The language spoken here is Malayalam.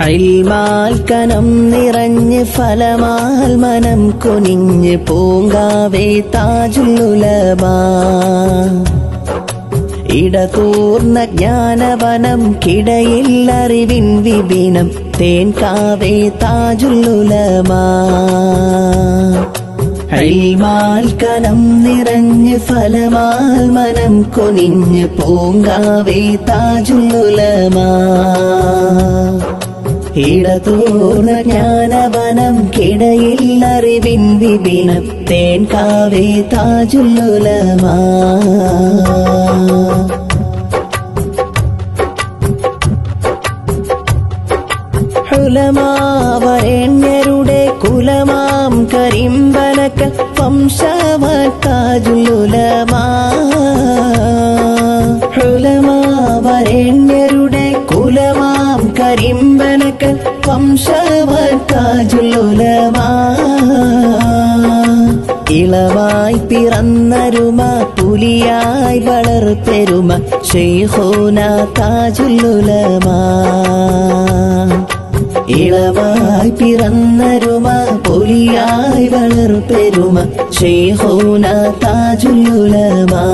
ഇൽമാൽ കനം നിറഞ്ഞ് ഫലമാൽ മനം കുനിഞ്ഞ് പൂങ്കാവേ താജുൽ ഉലമാ. ഇടതൂർന്ന ജ്ഞാനവനം കിടയിൽ അറിവിൻ വിപിനം തേൻകാവേ താജുൽ ഉലമാ. ഇൽമാൽ കനം നിറഞ്ഞ് ഫലമാൽ മനം കുനിഞ്ഞ് പൂങ്കാവേ താജുൽ ഉലമാ. ഇടതൂർന്ന ജ്ഞാനവനം കിടയിൽ അറിവിൻ വിപിനം തേൻകാവേ താജുൽ ഉലമാ. ഉലമാവരേണ്യരുടെ കുലമാം കരിമ്പനക്കൽ വംശവൻ താജുൽ ഉലമാ. ഉലമാവരേണ്യരുടെ കുലമാം കരിമ്പനക്കൽ വംശവൻ താജുൽ ഉലമാ. ഇളവായി പിറന്നരുമ പുലിയായി വളർപ്പെരുമ ശൈഖുന താജുൽ ഉലമാ. ഇളവായി പിറന്നരുമ പുലിയായി വളർപ്പെരുമ ശൈഖുന താജുൽ ഉലമാ.